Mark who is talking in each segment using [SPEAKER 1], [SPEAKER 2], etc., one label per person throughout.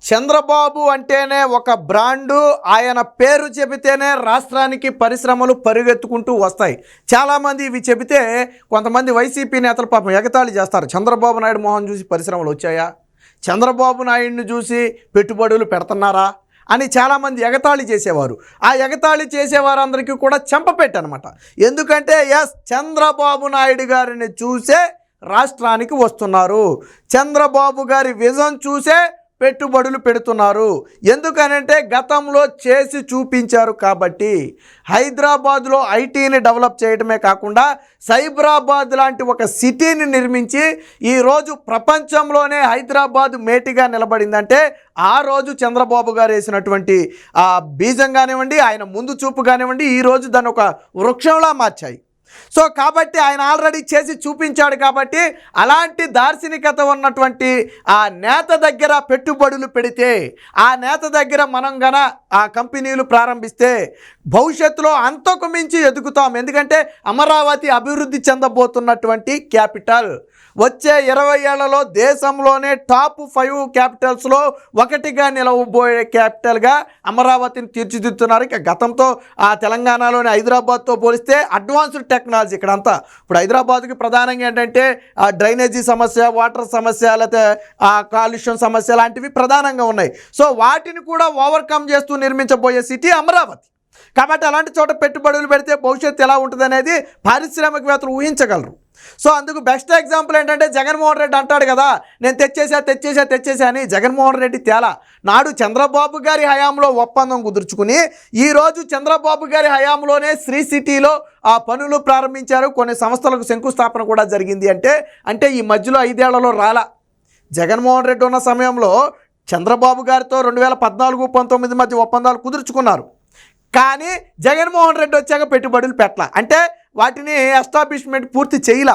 [SPEAKER 1] చంద్రబాబు అంటేనే ఒక బ్రాండు. ఆయన పేరు చెబితేనే రాష్ట్రానికి పరిశ్రమలు పరుగెత్తుకుంటూ వస్తాయి. చాలామంది ఇవి చెబితే కొంతమంది వైసీపీ నేతలు పాపం ఎగతాళి చేస్తారు. చంద్రబాబు నాయుడు మొహం చూసి పరిశ్రమలు వచ్చాయా, చంద్రబాబు నాయుడిని చూసి పెట్టుబడులు పెడుతున్నారా అని చాలామంది ఎగతాళి చేసేవారు. ఆ ఎగతాళి చేసేవారందరికీ కూడా చెంపపెట్టనమాట. ఎందుకంటే చంద్రబాబు నాయుడు గారిని చూసే రాష్ట్రానికి వస్తున్నారు, చంద్రబాబు గారి విజన్ చూసే పెట్టుబడులు పెడుతున్నారు. ఎందుకనంటే గతంలో చేసి చూపించారు కాబట్టి. హైదరాబాద్లో ఐటీని డెవలప్ చేయడమే కాకుండా సైబరాబాద్ లాంటి ఒక సిటీని నిర్మించి ఈరోజు ప్రపంచంలోనే హైదరాబాద్ మేటిగా నిలబడిందంటే ఆ రోజు చంద్రబాబు గారు వేసినటువంటి బీజం కానివ్వండి, ఆయన ముందు చూపు కానివ్వండి, ఈరోజు దాన్ని ఒక వృక్షంలా మార్చాయి. సో కాబట్టి ఆయన ఆల్రెడీ చేసి చూపించాడు కాబట్టి అలాంటి దార్శనికత ఉన్నటువంటి ఆ నేత దగ్గర పెట్టుబడులు పెడితే, ఆ నేత దగ్గర మనం ఆ కంపెనీలు ప్రారంభిస్తే భవిష్యత్తులో అంతకు మించి ఎదుగుతాం. ఎందుకంటే అమరావతి అభివృద్ధి చెందబోతున్నటువంటి క్యాపిటల్. వచ్చే 20 ఏళ్లలో దేశంలోనే టాప్ 5 క్యాపిటల్స్లో ఒకటిగా నిలవబోయే క్యాపిటల్గా అమరావతిని తీర్చిదిద్దుతున్నారు. ఇక గతంతో ఆ తెలంగాణలోని హైదరాబాద్తో పోలిస్తే అడ్వాన్స్డ్ టెక్నాలజీ ఇక్కడంతా. ఇప్పుడు హైదరాబాద్కి ప్రధానంగా ఏంటంటే ఆ డ్రైనేజీ సమస్య, వాటర్ సమస్య, లేకపోతే ఆ కాలుష్యం సమస్య లాంటివి ప్రధానంగా ఉన్నాయి. సో వాటిని కూడా ఓవర్కమ్ చేస్తూ నిర్మించబోయే సిటీ అమరావతి. కాబట్టి అలాంటి చోట పెట్టుబడులు పెడితే భవిష్యత్తు ఎలా ఉంటుంది అనేది పారిశ్రామికవేత్తలు ఊహించగలరు. సో అందుకు బెస్ట్ ఎగ్జాంపుల్ ఏంటంటే జగన్మోహన్ రెడ్డి అంటాడు కదా, నేను తెచ్చేసా అని. జగన్మోహన్ రెడ్డి తేలా నాడు చంద్రబాబు గారి హయాంలో ఒప్పందం కుదుర్చుకుని ఈరోజు చంద్రబాబు గారి హయాంలోనే శ్రీ సిటీలో ఆ పనులు ప్రారంభించారు. కొన్ని సంస్థలకు శంకుస్థాపన కూడా జరిగింది. అంటే ఈ మధ్యలో 5 ఏళ్లలో రాలా. జగన్మోహన్ రెడ్డి ఉన్న సమయంలో చంద్రబాబు గారితో 2014-19 మధ్య ఒప్పందాలు కుదుర్చుకున్నారు. కానీ జగన్మోహన్ రెడ్డి వచ్చాక పెట్టుబడులు పెట్టలా. అంటే వాటిని ఎస్టాబ్లిష్మెంట్ పూర్తి చేయలా,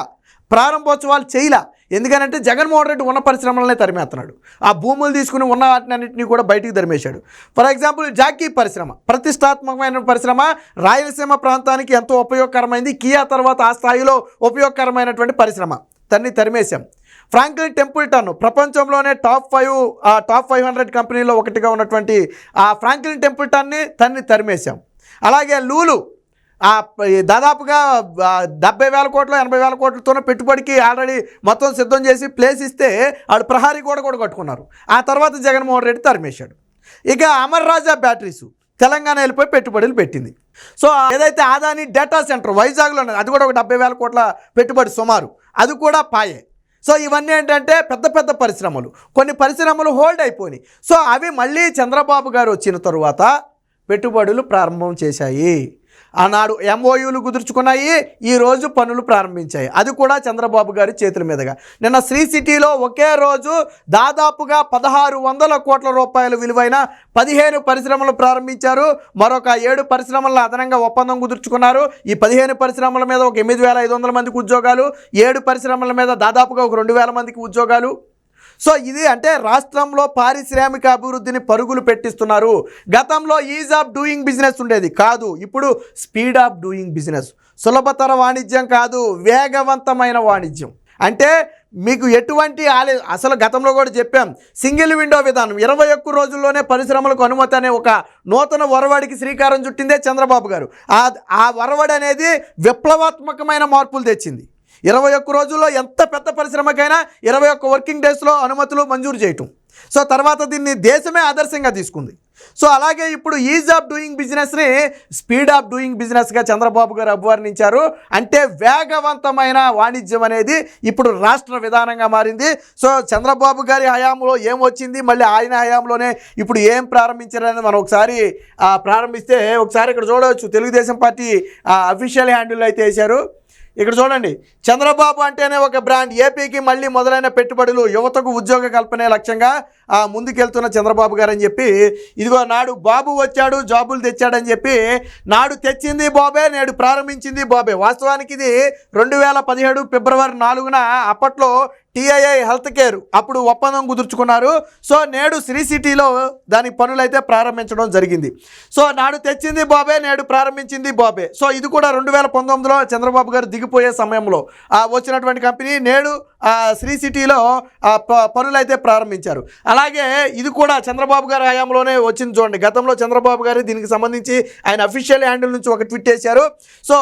[SPEAKER 1] ప్రారంభోత్సవాలు చేయలా. ఎందుకనంటే జగన్మోహన్ రెడ్డి ఉన్న పరిశ్రమలనే తరిమేస్తున్నాడు. ఆ భూములు తీసుకుని ఉన్న వాటినన్నింటినీ కూడా బయటికి తరిమేశాడు. ఫర్ ఎగ్జాంపుల్ జాకీ పరిశ్రమ ప్రతిష్టాత్మకమైన పరిశ్రమ, రాయలసీమ ప్రాంతానికి ఎంతో ఉపయోగకరమైంది. కియా తర్వాత ఆ స్థాయిలో ఉపయోగకరమైనటువంటి పరిశ్రమ, తరిమేశాం. ఫ్రాంక్లిన్ టెంపుల్టన్ ప్రపంచంలోనే టాప్ 500 కంపెనీలో ఒకటిగా ఉన్నటువంటి ఆ ఫ్రాంక్లిన్ టెంపుల్టన్ని తరిమేశాం. అలాగే లూలు దాదాపుగా 70,000 కోట్లు 80,000 కోట్లతోనే పెట్టుబడికి ఆల్రెడీ మొత్తం సిద్ధం చేసి ప్లేస్ ఇస్తే ఆడు ప్రహారీ కూడా కట్టుకున్నారు. ఆ తర్వాత జగన్మోహన్ రెడ్డి తరిమేశాడు. ఇక అమర్ రాజా బ్యాటరీస్ తెలంగాణ వెళ్ళిపోయి పెట్టుబడులు పెట్టింది. సో ఏదైతే ఆదాని డేటా సెంటర్ వైజాగ్లో ఉన్నది, అది కూడా ఒక 70,000 కోట్ల పెట్టుబడి సుమారు, అది కూడా పాయే. సో ఇవన్నీ ఏంటంటే పెద్ద పెద్ద పరిశ్రమలు. కొన్ని పరిశ్రమలు హోల్డ్ అయిపోయినాయి. సో అవి మళ్ళీ చంద్రబాబు గారు వచ్చిన తరువాత పెట్టుబడులు ప్రారంభం చేశాయి. ఆనాడు MOUలు కుదుర్చుకున్నాయి, ఈరోజు పనులు ప్రారంభించాయి. అది కూడా చంద్రబాబు గారి చేతుల మీదుగా. నిన్న శ్రీ సిటీలో ఒకే రోజు దాదాపుగా 1,600 కోట్ల రూపాయల విలువైన 15 పరిశ్రమలు ప్రారంభించారు. మరొక 7 పరిశ్రమల అదనంగా ఒప్పందం కుదుర్చుకున్నారు. ఈ 15 పరిశ్రమల మీద ఒక 8,500 మందికి ఉద్యోగాలు, 7 పరిశ్రమల మీద దాదాపుగా ఒక 2,000 మందికి ఉద్యోగాలు. సో ఇది అంటే రాష్ట్రంలో పారిశ్రామిక అభివృద్ధిని పరుగులు పెట్టిస్తున్నారు. గతంలో ఈజ్ ఆఫ్ డూయింగ్ బిజినెస్ ఉండేది కాదు, ఇప్పుడు స్పీడ్ ఆఫ్ డూయింగ్ బిజినెస్. సులభతర వాణిజ్యం కాదు, వేగవంతమైన వాణిజ్యం. అంటే మీకు ఎటువంటి అసలు గతంలో కూడా చెప్పాం, సింగిల్ విండో విధానం. 21 రోజుల్లోనే పరిశ్రమలకు అనుమతి అనే ఒక నూతన ఒరవడికి శ్రీకారం చుట్టిందే చంద్రబాబు గారు. ఆ ఒరవడి అనేది విప్లవాత్మకమైన మార్పులు తెచ్చింది. 21 రోజుల్లో ఎంత పెద్ద పరిశ్రమకైనా 21 వర్కింగ్ డేస్లో అనుమతులు మంజూరు చేయటం. సో తర్వాత దీన్ని దేశమే ఆదర్శంగా తీసుకుంది. సో అలాగే ఇప్పుడు ఈజ్ ఆఫ్ డూయింగ్ బిజినెస్ని స్పీడ్ ఆఫ్ డూయింగ్ బిజినెస్గా చంద్రబాబు గారు అభివర్ణించారు. అంటే వేగవంతమైన వాణిజ్యం అనేది ఇప్పుడు రాష్ట్ర విధానంగా మారింది. సో చంద్రబాబు గారి హయాంలో ఏం వచ్చింది, మళ్ళీ ఆయన హయాంలోనే ఇప్పుడు ఏం ప్రారంభించారనేది మనం ఒకసారి ప్రారంభిస్తే ఒకసారి ఇక్కడ చూడవచ్చు. తెలుగుదేశం పార్టీ అఫీషియల్ హ్యాండిల్ అయితే వేశారు. ఇక్కడ చూడండి, చంద్రబాబు అంటేనే ఒక బ్రాండ్, ఏపీకి మళ్ళీ మొదలైన పెట్టుబడులు, యువతకు ఉద్యోగ కల్పనే లక్ష్యంగా ముందుకెళ్తున్న చంద్రబాబు గారు అని చెప్పి, ఇదిగో నాడు బాబు వచ్చాడు జాబులు తెచ్చాడని చెప్పి, నాడు తెచ్చింది బాబే, నేడు ప్రారంభించింది బాబే. వాస్తవానికి ఇది 2017 ఫిబ్రవరి 4న అప్పట్లో టీఐఐ హెల్త్ కేర్ అప్పుడు ఒప్పందం కుదుర్చుకున్నారు. సో నేడు శ్రీ సిటీలో దాని పనులైతే ప్రారంభించడం జరిగింది. సో నాడు తెచ్చింది బాబే, నేడు ప్రారంభించింది బాబే. సో ఇది కూడా 2019లో చంద్రబాబు గారు దిగిపోయే సమయంలో వచ్చినటువంటి కంపెనీ నేడు శ్రీ సిటీలో పనులైతే ప్రారంభించారు. అలాగే ఇది కూడా చంద్రబాబు గారి హయాంలోనే వచ్చింది చూడండి. గతంలో చంద్రబాబు గారు దీనికి సంబంధించి ఆయన అఫీషియల్ హ్యాండిల్ నుంచి ఒక ట్వీట్ చేశారు. సో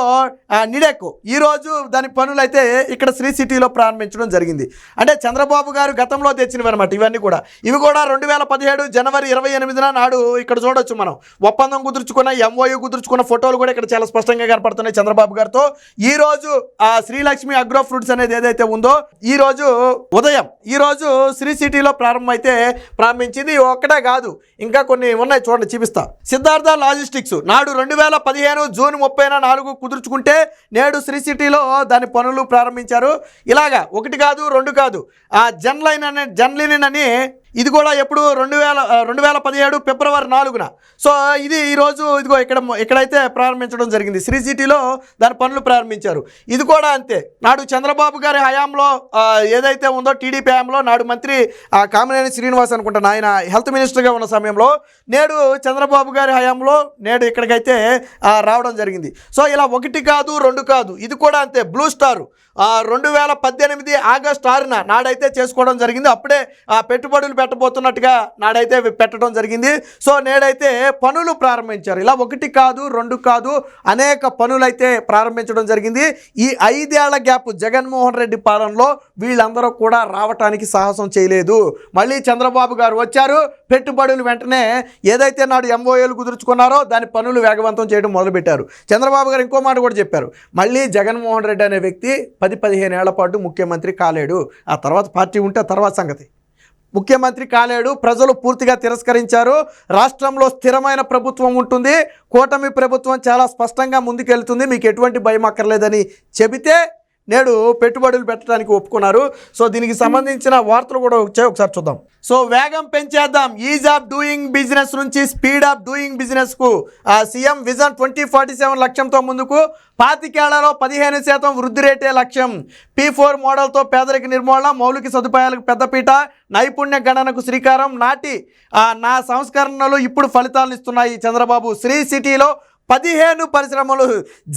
[SPEAKER 1] నిడెక్ ఈరోజు దాని పనులైతే ఇక్కడ శ్రీ సిటీలో ప్రారంభించడం జరిగింది. అంటే చంద్రబాబు గారు గతంలో తెచ్చినవి అనమాట ఇవన్నీ కూడా. ఇవి కూడా 2017 జనవరి 28న నాడు ఇక్కడ చూడొచ్చు మనం ఒప్పందం కుదుర్చుకున్న ఎంఓయూ కుదుర్చుకున్న ఫోటోలు కూడా ఇక్కడ చాలా స్పష్టంగా కనపడుతున్నాయి చంద్రబాబు గారితో. ఈ రోజు శ్రీలక్ష్మి అగ్రో ఫ్రూట్స్ అనేది ఏదైతే ఉందో ఈ రోజు ఉదయం శ్రీ సిటీలో ప్రారంభించింది. ఒక్కటే కాదు ఇంకా కొన్ని ఉన్నాయి చూడండి, చూపిస్తా. సిద్ధార్థ లాజిస్టిక్స్ నాడు 2015 జూన్ 30న 4 కుదుర్చుకుంటే నేడు శ్రీ సిటీలో దాని పనులు ప్రారంభించారు. ఇలాగా ఒకటి కాదు రెండు కాదు. జన్లైన్ అని ఇది కూడా ఎప్పుడు 2017 ఫిబ్రవరి 4న. సో ఇది ఈరోజు ఇదిగో ఇక్కడైతే ప్రారంభించడం జరిగింది. శ్రీ సిటీలో దాని పనులు ప్రారంభించారు. ఇది కూడా అంతే. నాడు చంద్రబాబు గారి హయాంలో ఏదైతే ఉందో టీడీపీ హయాంలో నాడు మంత్రి కామినేని శ్రీనివాస్ అనుకుంటాను ఆయన హెల్త్ మినిస్టర్గా ఉన్న సమయంలో నేడు చంద్రబాబు గారి హయాంలో నేడు ఇక్కడికైతే రావడం జరిగింది. సో ఇలా ఒకటి కాదు రెండు కాదు. ఇది కూడా అంతే. బ్లూ స్టార్ 2018 ఆగస్టు 6న నాడైతే చేసుకోవడం జరిగింది. అప్పుడే పెట్టుబడులు పెట్టబోతున్నట్టుగా నాడైతే పెట్టడం జరిగింది. సో నేడైతే పనులు ప్రారంభించారు. ఇలా ఒకటి కాదు రెండు కాదు అనేక పనులైతే ప్రారంభించడం జరిగింది. ఈ 5 ఏళ్ల గ్యాప్ జగన్మోహన్ రెడ్డి పాలనలో వీళ్ళందరూ కూడా రావటానికి సాహసం చేయలేదు. మళ్ళీ చంద్రబాబు గారు వచ్చారు. పెట్టుబడులు వెంటనే ఏదైతే నాడు ఎంఓఏలు కుదుర్చుకున్నారో దాని పనులు వేగవంతం చేయడం మొదలుపెట్టారు. చంద్రబాబు గారు ఇంకో మాట కూడా చెప్పారు. మళ్ళీ జగన్మోహన్ రెడ్డి అనే వ్యక్తి 10-15 ఏళ్ల పాటు ముఖ్యమంత్రి కాలేడు. ఆ తర్వాత పార్టీ ఉంటే తర్వాత సంగతి. ముఖ్యమంత్రి కాలేడు. ప్రజలు పూర్తిగా తిరస్కరించారు. రాష్ట్రంలో స్థిరమైన ప్రభుత్వం ఉంటుంది. కూటమి ప్రభుత్వం చాలా స్పష్టంగా ముందుకెళ్తుంది. మీకు ఎటువంటి భయం అక్కర్లేదని చెబితే నేడు పెట్టుబడులు పెట్టడానికి ఒప్పుకున్నారు. సో దీనికి సంబంధించిన వార్తలు కూడా వచ్చాయి, ఒకసారి చూద్దాం. సో వేగం పెంచేద్దాం. ఈజ్ ఆఫ్ డూయింగ్ బిజినెస్ నుంచి స్పీడ్ ఆఫ్ డూయింగ్ బిజినెస్కు సీఎం విజన్ 2047 లక్ష్యంతో ముందుకు 25 ఏళ్లలో 15% వృద్ధి రేటే లక్ష్యం. P4 మోడల్తో పేదరిక నిర్మూలన, మౌలిక సదుపాయాలకు పెద్దపీట, నైపుణ్య గణనకు శ్రీకారం. నా సంస్కరణలు ఇప్పుడు ఫలితాలను ఇస్తున్నాయి. చంద్రబాబు శ్రీ సిటీలో 15 పరిశ్రమలు.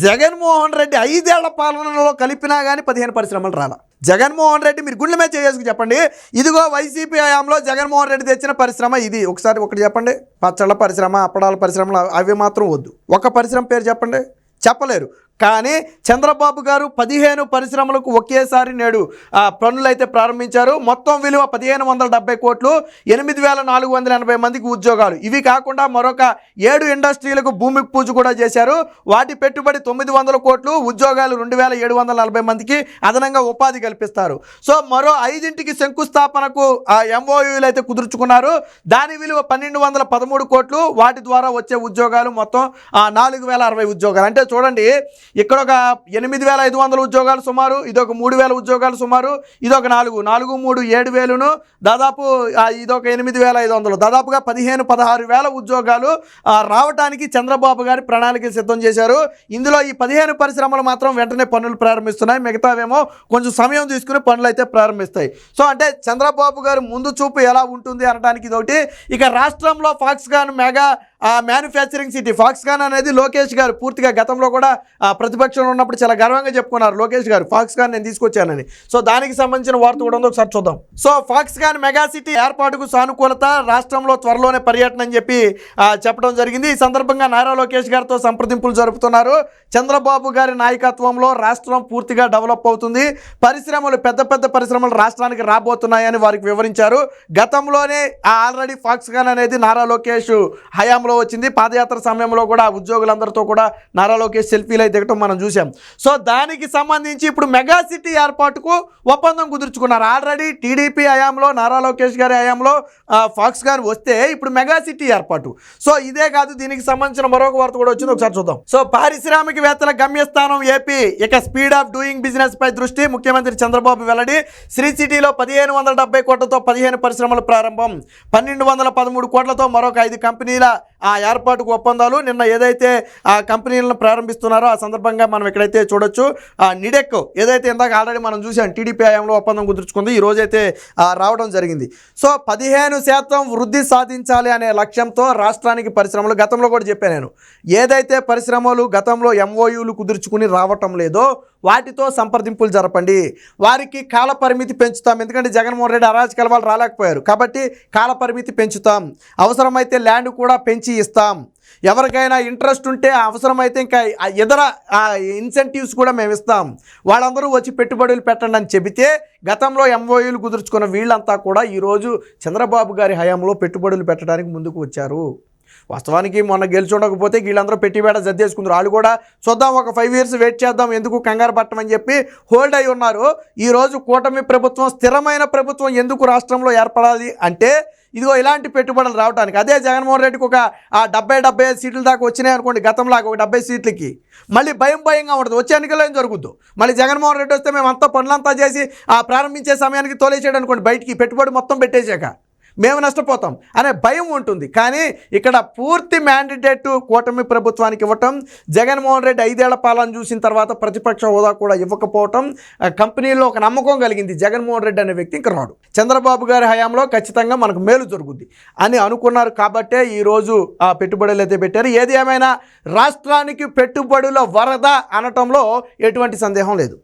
[SPEAKER 1] జగన్మోహన్ రెడ్డి 5 ఏళ్ల పాలనలో కలిపినా కానీ 15 పరిశ్రమలు రాలా. జగన్మోహన్ రెడ్డి మీరు గుండె మీద చేసుకు చెప్పండి. ఇదిగో వైసీపీ హయాంలో జగన్మోహన్ రెడ్డి తెచ్చిన పరిశ్రమ ఇది. ఒకటి చెప్పండి. పచ్చళ్ళ పరిశ్రమ, అప్పడాల పరిశ్రమలు అవి మాత్రం వద్దు. ఒక పరిశ్రమ పేరు చెప్పండి, చెప్పలేరు. కానీ చంద్రబాబు గారు 15 పరిశ్రమలకు ఒకేసారి నేడు పనులు అయితే ప్రారంభించారు. మొత్తం విలువ 1570 కోట్లు, 8480 మందికి ఉద్యోగాలు. ఇవి కాకుండా మరొక 7 ఇండస్ట్రీలకు భూమి పూజ కూడా చేశారు. వాటి పెట్టుబడి 900 కోట్లు, ఉద్యోగాలు 2740 మందికి అదనంగా ఉపాధి కల్పిస్తారు. సో మరో 5ంటికి శంకుస్థాపనకు ఎంఓయూలు అయితే కుదుర్చుకున్నారు. దాని విలువ 1213 కోట్లు. వాటి ద్వారా వచ్చే ఉద్యోగాలు మొత్తం 4060 ఉద్యోగాలు. అంటే చూడండి, ఇక్కడ ఒక 8500 ఉద్యోగాలు సుమారు, ఇదొక 3000 ఉద్యోగాలు సుమారు, ఇదొక 4 3 7000ను దాదాపు ఇదొక 8500, దాదాపుగా 15-16 ఉద్యోగాలు రావడానికి చంద్రబాబు గారి ప్రణాళిక సిద్ధం చేశారు. ఇందులో ఈ 15 పరిశ్రమలు మాత్రం వెంటనే పనులు ప్రారంభిస్తున్నాయి. మిగతావేమో కొంచెం సమయం తీసుకుని పనులు అయితే ప్రారంభిస్తాయి. సో అంటే చంద్రబాబు గారు ముందు చూపు ఎలా ఉంటుంది అనడానికి ఇదొకటి. ఇక రాష్ట్రంలో Foxconn mega manufacturing city. Foxconn అనేది లోకేష్ గారు పూర్తిగా గతంలో కూడా ప్రతిపక్షంలో ఉన్నప్పుడు చాలా గర్వంగా చెప్పుకున్నారు లోకేష్ గారు, ఫాక్స్కాన్ నేను తీసుకొచ్చానని. సో దానికి సంబంధించిన వార్త కూడా ఉందో, ఒకసారి చూద్దాం. సో ఫాక్స్కాన్ మెగా సిటీ ఏర్పాటుకు సానుకూలత, రాష్ట్రంలో త్వరలోనే పర్యటన అని చెప్పి చెప్పడం జరిగింది. ఈ సందర్భంగా నారా లోకేష్ గారితో సంప్రదింపులు జరుపుతున్నారు. చంద్రబాబు గారి నాయకత్వంలో రాష్ట్రం పూర్తిగా డెవలప్ అవుతుంది. పరిశ్రమలు పెద్ద పరిశ్రమలు రాష్ట్రానికి రాబోతున్నాయని వారికి వివరించారు. గతంలోనే ఆల్రెడీ ఫాక్స్కాన్ అనేది నారా లోకేష్ హయాంలో వచ్చింది. పాదయాత్ర సమయంలో కూడా ఉద్యోగులందరితో కూడా నారా లోకేష్ సెల్ఫీలు అయితే దిగటం మనం చూసాం. సో దానికి సంబంధించి ఇప్పుడు మెగా సిటీ ఏర్పాటుకు ఒప్పందం కుదుర్చుకున్నారు. ఆల్రెడీ టీడీపీ హయాంలో నారా లోకేష్ గారి హయాంలో ఫాక్స్కాన్ వస్తే ఇప్పుడు మెగా సిటీ ఏర్పాటు. సో ఇదే కాదు, దీనికి సంబంధించిన మరొక వార్త కూడా వచ్చింది, ఒకసారి చూద్దాం. సో పారిశ్రామికవేత్తల గమ్యస్థానం ఏపీ. ఇక స్పీడ్ ఆఫ్ డూయింగ్ బిజినెస్ పై దృష్టి. ముఖ్యమంత్రి చంద్రబాబు వెల్లడి. శ్రీ సిటీలో 1570 కోట్లతో 15 పరిశ్రమల ప్రారంభం. 1213 కోట్లతో మరొక 5 కంపెనీల ఆ ఏర్పాటుకు ఒప్పందాలు నిన్న ఏదైతే ఆ కంపెనీలను ప్రారంభిస్తున్నారో ఆ సందర్భంగా మనం ఎక్కడైతే చూడొచ్చు ఆ నిడెక్ ఏదైతే ఇందాక ఆల్రెడీ మనం చూసాం టీడీపీ హయాంలో ఒప్పందం కుదుర్చుకుంది, ఈ రోజైతే రావడం జరిగింది. సో 15% వృద్ధి సాధించాలి అనే లక్ష్యంతో రాష్ట్రానికి పరిశ్రమలు, గతంలో కూడా చెప్పాను నేను, ఏదైతే పరిశ్రమలు గతంలో ఎంఓయూలు కుదుర్చుకుని రావటం లేదో వాటితో సంప్రదింపులు జరపండి, వారికి కాల పరిమితి పెంచుతాం. ఎందుకంటే జగన్మోహన్ రెడ్డి అరాజకాల వాళ్ళు రాలేకపోయారు కాబట్టి కాల పరిమితి పెంచుతాం, అవసరమైతే ల్యాండ్ కూడా పెంచి ఇస్తాం, ఎవరికైనా ఇంట్రెస్ట్ ఉంటే అవసరమైతే ఇంకా ఇతర ఇన్సెంటివ్స్ కూడా మేము ఇస్తాం, వాళ్ళందరూ వచ్చి పెట్టుబడులు పెట్టండి అని చెబితే గతంలో ఎంఓయూలు కుదుర్చుకున్న వీళ్ళంతా కూడా ఈరోజు చంద్రబాబు గారి హయాంలో పెట్టుబడులు పెట్టడానికి ముందుకు వచ్చారు. వాస్తవానికి మొన్న గెలుచుండకపోతే వీళ్ళందరూ పెట్టిబేడ జద్దేసుకుంటారు, వాళ్ళు కూడా చూద్దాం ఒక 5 years వెయిట్ చేద్దాం ఎందుకు కంగారు పట్టమని చెప్పి హోల్డ్ అయి ఉన్నారు. ఈరోజు కూటమి ప్రభుత్వం, స్థిరమైన ప్రభుత్వం ఎందుకు రాష్ట్రంలో ఏర్పడాలి అంటే ఇదిగో ఇలాంటి పెట్టుబడులు రావడానికి. అదే జగన్మోహన్ రెడ్డికి ఒక 70-75 సీట్ల దాకా వచ్చినాయి అనుకోండి, గతంలాగా ఒక 70 సీట్లకి మళ్ళీ భయంగా ఉంటుంది, వచ్చే ఎన్నికల్లో ఏం జరుగుద్దు, మళ్ళీ జగన్మోహన్ రెడ్డి వస్తే మేము అంతా పనులంతా చేసి ప్రారంభించే సమయానికి తోలేసాడు అనుకోండి బయటికి, పెట్టుబడి మొత్తం పెట్టేశాక మేము నష్టపోతాం అనే భయం ఉంటుంది. కానీ ఇక్కడ పూర్తి మ్యాండేట్ కూటమి ప్రభుత్వానికి ఇవ్వటం, జగన్మోహన్ రెడ్డి 5 ఏళ్ల పాలన చూసిన తర్వాత ప్రతిపక్ష హోదా కూడా ఇవ్వకపోవటం, కంపెనీలో ఒక నమ్మకం కలిగింది, జగన్మోహన్ రెడ్డి అనే వ్యక్తి ఇంక రాడు, చంద్రబాబు గారి హయాంలో ఖచ్చితంగా మనకు మేలు జరుగుద్ది అని అనుకున్నారు. కాబట్టే ఈరోజు ఆ పెట్టుబడులు అయితే పెట్టారు. ఏది ఏమైనా రాష్ట్రానికి పెట్టుబడుల వరద అనటంలో ఎటువంటి సందేహం లేదు.